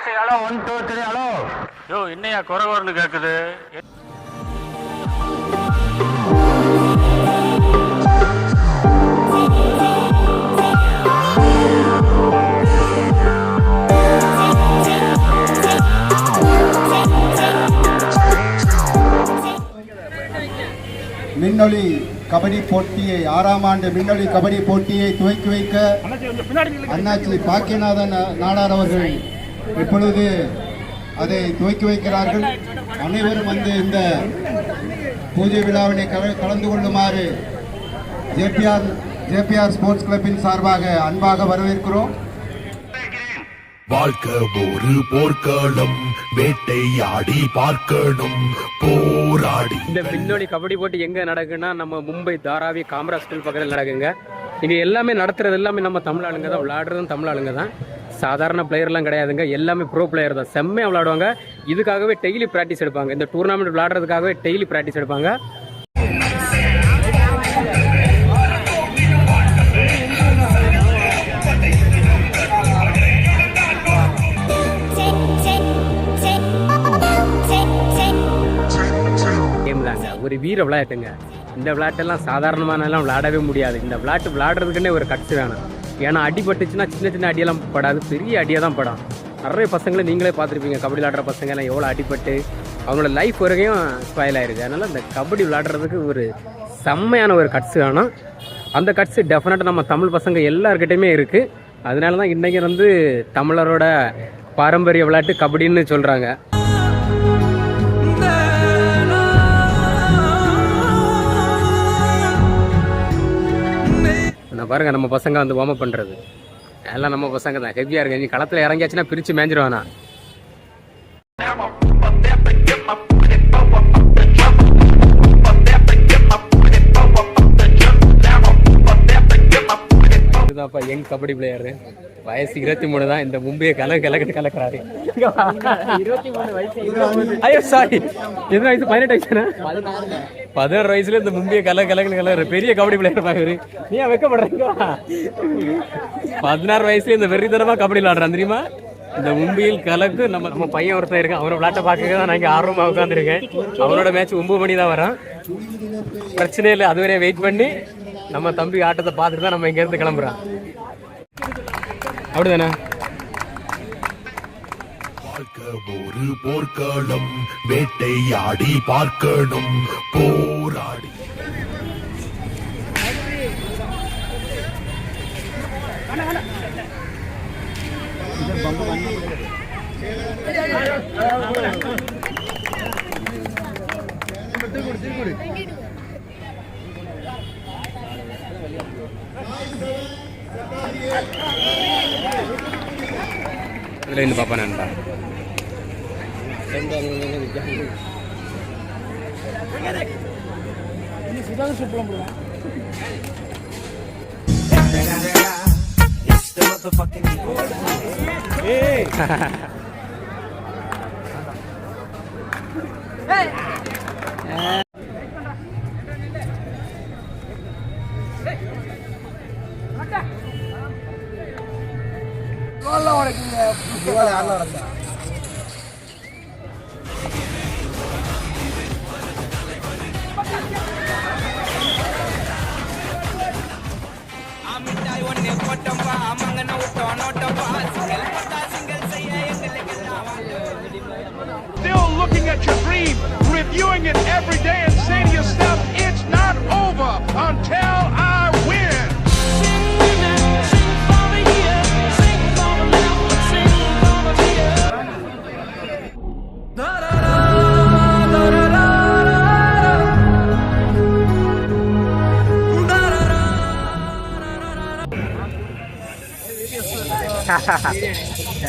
Hello 1 2 3 hello. யோ என்னையா குறவர்னு கேக்குது. மின்னொலி கபடி போட்டியை 6ஆம் ஆண்டு மின்னொலி கபடி போட்டியை துவக்கி வைக்க அண்ணாச்சி பாக்கியநாதன் நாடார் அவர்கள் இப்பொழுது அதை துவக்கி வைக்கிறார்கள். அனைவரும் வந்து இந்த பூஜை விழாவினை கலந்து கொள்ளுமாறு ஜேபிஆர் ஸ்போர்ட்ஸ் கிளப்பின் சார்பாக அன்பாக வரவேற்கிறோம். வாழ்க்கை ஒரு போர்க்களம், வேட்டையாடி பார்க்கணும் போராடி. இந்த விண்ணொலி கபடி போட்டி எங்க நடக்குன்னா நம்ம மும்பை தாராவி காமராஜ் ஸ்கூல் பக்கத்தில் நடக்குங்க. இங்க எல்லாமே நடத்துறது எல்லாமே நம்ம தமிழ் ஆளுங்க தான், விளையாடுறதும் தமிழ் ஆளுங்க தான். சாதாரண பிளேயர்லாம் கிடையாதுங்க, எல்லாமே ப்ரோ பிளேயர் தான். செம்மையாக விளையாடுவாங்க. இதுக்காகவே டெய்லி ப்ராக்டிஸ் எடுப்பாங்க. இந்த டூர்னாமெண்ட் விளையாடுறதுக்காகவே டெய்லி ப்ராக்டிஸ் எடுப்பாங்க. ஒரு வீர விளையாட்டுங்க. இந்த விளையாட்டெல்லாம் சாதாரணமானலாம் விளையாடவே முடியாது. இந்த விளையாட்டு விளையாடுறதுக்குன்னே ஒரு கட்சி வேணும். ஏன்னா அடிபட்டுச்சுன்னா சின்ன சின்ன அடியெல்லாம் படாது, பெரிய அடியாக தான் படும். நிறைய பசங்களை நீங்களே பார்த்துருப்பீங்க, கபடி விளையாடுற பசங்க எல்லாம் எவ்வளோ அடிபட்டு அவங்களோட லைஃப் வரைக்கும் ஸ்பாயில் ஆயிருக்கு. அதனால் இந்த கபடி விளையாடுறதுக்கு ஒரு செம்மையான ஒரு கட்சி வேணும். அந்த கட்சி டெஃபினட்டாக நம்ம தமிழ் பசங்க எல்லாருக்கிட்டையுமே இருக்குது. அதனால தான் இன்றைக்கி வந்து தமிழரோட பாரம்பரிய விளையாட்டு கபடின்னு சொல்கிறாங்க. பாருங்க நம்ம பசங்க வந்து வார்ம் அப் பண்றது எல்லாம் நம்ம பசங்க தான். ஹெவியா இருக்கு. நீ களத்துல இறங்கியாச்சுன்னா பிரிச்சு மேஞ்சிருவானா. இதுதான்ப்பா யங் கபடி பிளேயரு. வயசு 23 தான். இந்த மும்பையை கலக்கிறாரு. 23 வயசு. ஐயோ சாரி, எது வயசு? 18 வயசுனா 16 வயசுல இந்த மும்பையை கலக்கிற பெரிய கபடி பிளேயர் பாக்குறது. நீ வைக்கப்படுறீங்க? 16 வயசுல இந்த வெறித்தனமா கபடி விளையாடுறான் தெரியுமா? இந்த மும்பையில் கலக்கு நம்ம பையன் ஒருத்தன் இருக்கேன். அவனை விளையாட்ட பார்க்க தான் நான் இங்கே ஆர்வமாக உட்காந்துருக்கேன். அவனோட மேட்ச் 9 மணி தான் வரான். பிரச்சனை இல்லை, அதுவரை வெயிட் பண்ணி நம்ம தம்பி ஆட்டத்தை பார்த்துட்டு தான் நம்ம இங்கேருந்து கிளம்புறான். அப்படிதானே? ஒரு போர்க்களம், வேட்டையாடி பார்க்கணும் போராடி. இதில் இருந்து பாப்பா நண்பா. Still looking at your dream, reviewing it every day and say to yourself, it's not over until I win.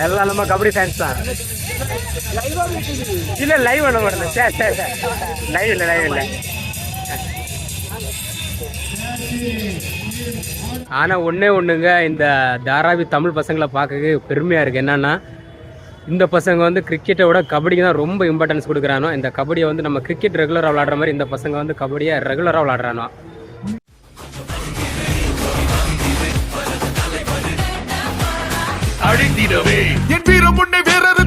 எல்லாம் நம்ம கபடி ஃபேன்ஸ் தான். இல்லை லைவ் பண்ண மாட்டேன். சரி லைவ் இல்லை. ஆனால் ஒன்றுங்க, இந்த தாராவி தமிழ் பசங்களை பார்க்க பெருமையாக இருக்குது. என்னென்னா இந்த பசங்க வந்து கிரிக்கெட்டை விட கபடிக்கு தான் ரொம்ப இம்பார்ட்டன்ஸ் கொடுக்குறானோ. இந்த கபடியை வந்து நம்ம கிரிக்கெட் ரெகுலராக விளாடுற மாதிரி இந்த பசங்க வந்து கபடியை ரெகுலராக விளாடுறானோ. அழித்திடவே என் வீரம் முன்னே வீரர்